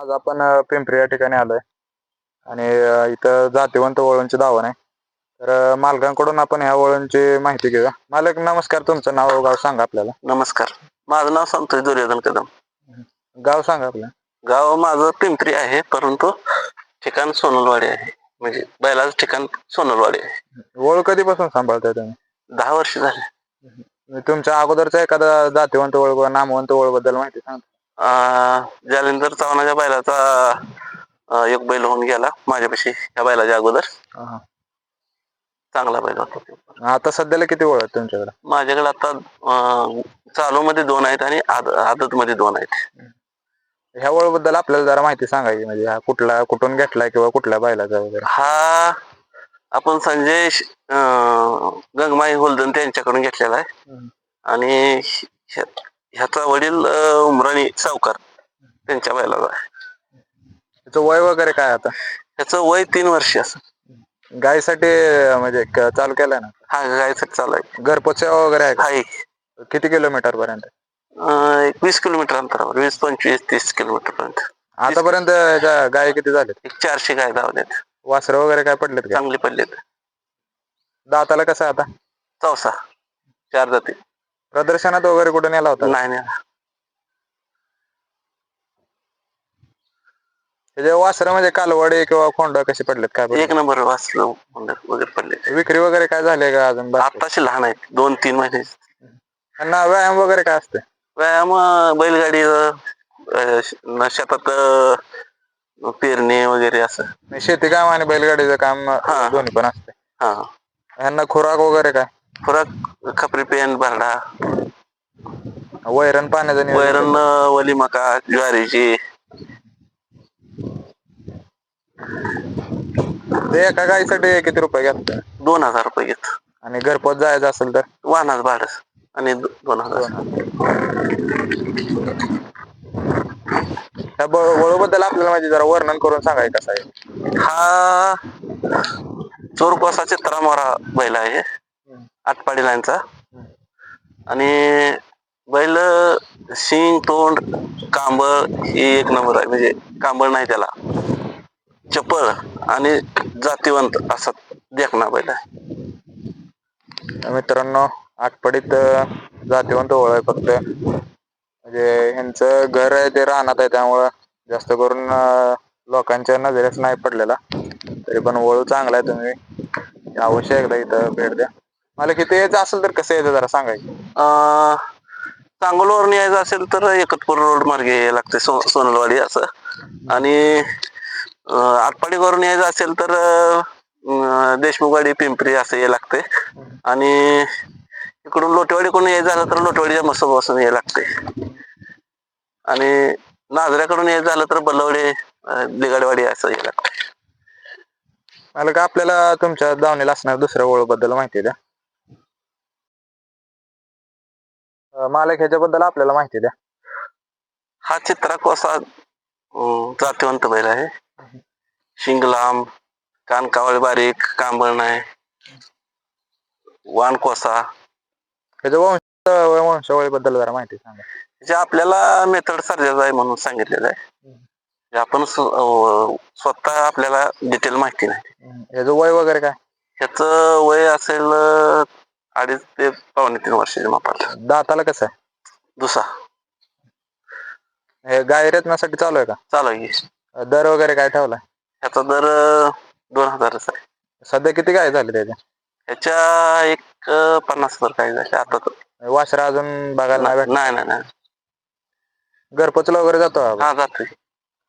आज आपण पिंपरी या ठिकाणी आलोय आणि इथं जातीवंत वळूंची दावण आहे. तर मालकांकडून आपण ह्या वळूंची माहिती घेऊया. मालक नमस्कार, तुमचं नाव गाव सांगा आपल्याला. नमस्कार, माझं नाव संतोष दुर्योधन कदम. गाव सांगा आपलं. गाव माझं पिंपरी आहे, परंतु ठिकाण सोनलवाडी आहे. म्हणजे बैलाचं ठिकाण सोनलवाडी आहे. वळू कधीपासून सांभाळताय तुम्ही? 10 वर्ष झाले. तुमच्या अगोदरचा एखादा जातीवंत वळ व नामवंत वळ बद्दल माहिती सांगा. जालिंदर चव्हाणाच्या बैलाचा एक बैल होऊन गेला माझ्यापाशी, ह्या बैलाच्या अगोदर. चांगला बैल होता. आता सध्याला किती वळ आहेत तुमच्याकडे? माझ्याकडे आता चालू मध्ये 2 आहेत आणि आदत मध्ये 2 आहेत. ह्या वळ बद्दल आपल्याला जरा माहिती सांगायची, म्हणजे हा कुठून घेतलाय किंवा कुठल्या बैलाचा वगैरे. हा आपण संजय गंगमाई होलदन त्यांच्याकडून घेतलेला आहे. आणि ह्याचा वडील उमराणी सावकार त्यांच्या बैलाचा आहे. त्याचं वय वगैरे काय आता? त्याचं वय 3 वर्ष असं. गायीसाठी म्हणजे चालू केलाय ना? हा, गायीसाठी चालू आहे. घरपोच सेवा वगैरे आहे का? आहे. किती किलोमीटर पर्यंत? 20 किलोमीटर अंतरावर, 20, 25, 30 किलोमीटर पर्यंत. आतापर्यंत गाय किती झालेत? 400 गाय धावल्यात. वासरं वगैरे काय पडलेत का? चांगले पडलेत. दाताला कसं आता? चौसा, 4 जाती. प्रदर्शनात वगैरे कुठे नेला होता? नाही. त्याचे वासरं म्हणजे कालवडे किंवा खोंड कसे पडलेत काय? एक नंबर वासरं वगैरे पडले. विक्री वगैरे काय झाले का अजून? आताशी लहान आहेत, 2-3 महिने. त्यांना व्यायाम वगैरे काय असते? व्यायाम बैलगाडी, शेतात पेरणे वगैरे असं. शेती काम आणि बैलगाडीचं काम दोन्ही पण असते. ह्यांना खुराक वगैरे काय? खुराक खपरी पेंड, भरडा, वैरण पाण्याचं वैरण वली मका ज्वारीची. ते एका गायीसाठी किती रुपये घेतात? 2000 रुपये घेत. आणि घरपोच जायचं असेल तर? वाहनाचं भाडं आणि 2000. त्या वळूबद्दल आपल्याला माहिती जरा वर्णन करून सांगायचं कसं आहे? हा चोरकोसा चित्रामोरा बैल आहे, आटपाडी लाईनचा. आणि बैल शिंग, तोंड, कांबळ ही एक नंबर आहे. म्हणजे कांबळ नाही त्याला, चपळ आणि जातीवंत असा देखणा बैल आहे. मित्रांनो, आटपाडीत जातीवंत वळ आहे फक्त. म्हणजे ह्यांचं घर आहे ते रानात आहे, त्यामुळं जास्त करून लोकांच्या नजरेस नाही पडलेला. तरी पण वळू चांगला आहे, तुम्ही अवश्य एकदा इथं भेट द्या. मला किती यायचं असेल तर कसं यायचं जरा सांगायचं. सांगोलवरून यायचं असेल तर एकतपूर रोड मार्गे यायला लागते, सोनलवाडी असं. आणि आटपाडीवरून यायचं असेल तर देशमुखवाडी पिंपरी असं यायला लागते. आणि इकडून लोटेवाडी कोण यायचं झालं तर लोटेवाडीच्या मसोबापासून यायला लागते. आणि नाझऱ्याकडून यायचं झालं तर बल्लवडे, लिगाडवाडी असं यायला लागते. मला का आपल्याला तुमच्या दावणीला असणार दुसऱ्या वळू बद्दल माहिती द्या. मालक ह्याच्याबद्दल आपल्याला माहिती द्या. हा चित्रा कोसा जातीवंत बैल आहे. शिंग लांब, कान कावळे बारीक, कांबळ नाही, वान कोसा. त्याच्या वंशावळीबद्दल जरा माहिती सांगा. जे आपल्याला मेथड सर्जाचा आहे म्हणून सांगितलेलं आहे. आपण स्वतः आपल्याला डिटेल माहिती नाही. ह्याचं वय वगैरे काय? ह्याचं वय असेल 2.5 ते 3.25 वर्षाच्या मापात. दाताला कसं आहे? दुसरा. हे गाय रत्नासाठी चालू आहे का? चालू आहे. दर वगैरे काय ठेवलाय? ह्याचा दर 2000 आहे. सध्या किती गाय झाले त्याच्या? ह्याच्या एक 50,000 गाय झाल्या आता. वासरा अजून बघायला नाही. घरपोचला वगैरे जातो? हा, जातोय.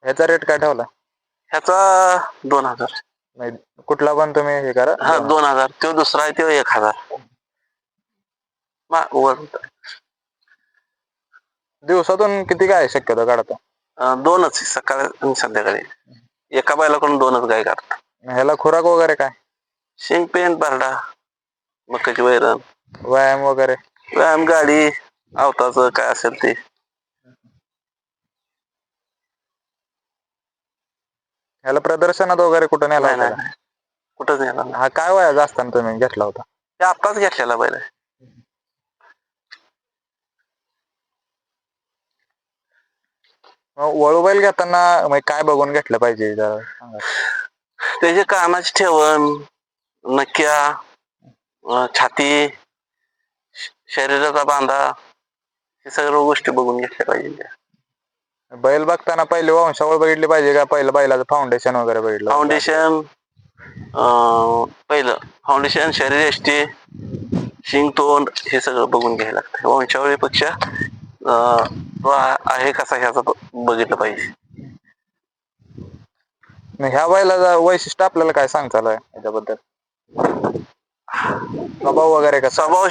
ह्याचा रेट काय ठेवला? ह्याचा 2000. कुठला पण तुम्ही हे करा. हा, 2000. तो दुसरा आहे, तो 1000. दिवसातून किती गाय शक्यतो काढतो? 2च, सकाळी आणि संध्याकाळी. एका बैलाकडून 2च गाय काढतात. ह्याला खुराक वगैरे काय? शेंग पेंड, भरडा, मकाची वैरण. व्यायाम वगैरे? व्यायाम गाडी आवताचं काय असेल ते. ह्याला प्रदर्शनात वगैरे कुठं नेला होता? कुठंच नेला. हा काय वयाचा असताना तुम्ही घेतला होता? ते आत्ताच घेतलेला बैल आहे. मग वळू बैल घेताना म्हणजे काय बघून घेतलं पाहिजे जरा सांगा. त्याचे कानाची ठेवण, नक्या, छाती, शरीराचा बांधा, हे सर्व गोष्टी बघून घेतल्या पाहिजे. बैल बघताना पहिले वंशावळ बघितली पाहिजे का पहिलं बैलाचं फाउंडेशन वगैरे बघितलं फाउंडेशन, पहिलं फाउंडेशन, शरीर यष्टी, शिंग तोंड हे सगळं बघून घ्यायला लागतं. वंशावळीपेक्षा तो आहे कसा ह्याचं बघितलं पाहिजे. मग ह्या बैलाचं वैशिष्ट्य आपल्याला काय सांगताल याच्याबद्दल? स्वभाव वगैरे कसा? स्वभाव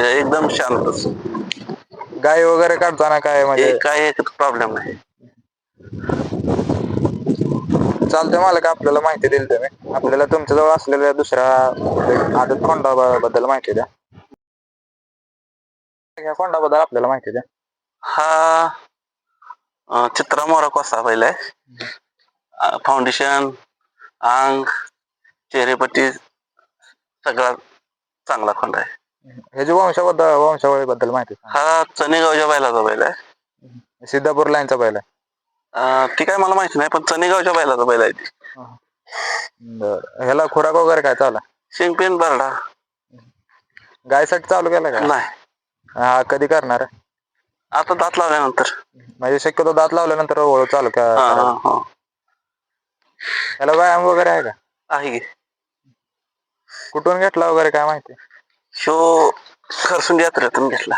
एकदम शांत, गाय वगैरे काढताना काय म्हणजे काही प्रॉब्लेम नाही. चालतंय मालक, आपल्याला माहिती दिली तुम्ही. आपल्याला तुमच्याजवळ असलेल्या दुसऱ्या आदत खोंडाबद्दल माहिती द्या. ह्या खोंडाबद्दल आपल्याला माहिती द्या. हा चित्रा मोरा कोसा बैल आहे. फाउंडेशन, अंग, चेहरेपट्टी सगळा चांगला खोंड आहे. ह्याची वंशावळीबद्दल माहिती सांगा. हा चनेगावच्या बैलाचा बैल आहे. सिद्धापूर लाईनचा बैल आहे. ती काय मला माहिती नाही, पण चनेगावच्या बैलाचा बैल आहे ती. बरं, ह्याला खुराक वगैरे काय चालू आहे? शेंगपेन बरडा गायसाठी चालू केलं का? नाही, हा कधी करणार आहे? आता दात लावल्यानंतर. म्हणजे शक्यतो दात लावल्यानंतर ओळख चालू करायचं. त्याला व्यायाम वगैरे आहे का? आहे की. कुठून घेतला वगैरे काय माहिती? शो खरसुंडी यात्रेतून घेतला.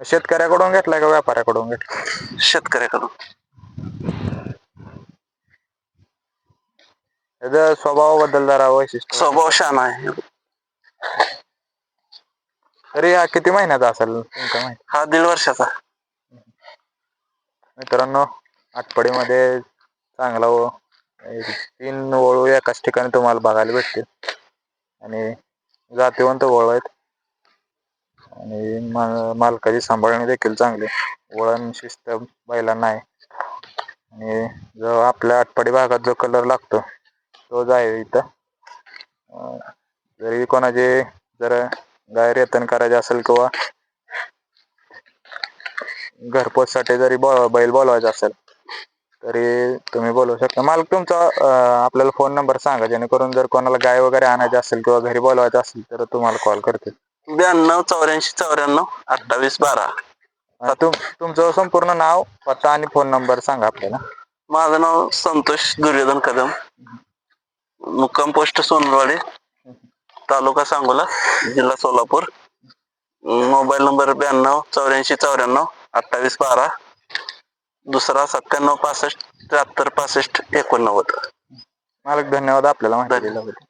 शेतकऱ्याकडून घेतलाय का व्यापाऱ्याकडून घेतला? शेतकऱ्याकडून. त्याच्या स्वभावाबद्दल जरा वैशिष्ट्य. स्वभाव शान आहे. तरी हा किती महिन्याचा असेल तुमच्या माहिती? हा 1.5 वर्षाचा. मित्रांनो, आटपाडीमध्ये चांगला 3 वळू एकाच ठिकाणी तुम्हाला बघायला भेटतील आणि जातीवंत वळू आहेत आणि मालकाची सांभाळणी देखील चांगली. वळण शिस्त बैलांना आहे आणि जो आपल्या आटपाडी भागात जो कलर लागतो तोच आहे इथं. जरी कोणाचे जर गाय रेतन करायचे असेल किंवा घरपोचसाठी जरी बैल बोलवायचा असेल तरी तुम्ही बोलवू शकता. मालक तुमचा आपल्याला फोन नंबर सांगा, जेणेकरून जर कोणाला गाय वगैरे आणायची असेल किंवा घरी बोलवायचं असेल तर तुम्हाला कॉल करतील. 92 84 94 28 12. तुमचं संपूर्ण नाव, पत्ता आणि फोन नंबर सांगा आपल्याला. माझं नाव संतोष दुर्योधन कदम, मुक्काम पोस्ट सोनवाडी, तालुका सांगोला, जिल्हा सोलापूर. मोबाईल नंबर 92 84 94 28 12, दुसरा 97 65 73 65 89. मालक धन्यवाद आपल्याला माहिती दिल्याबद्दल.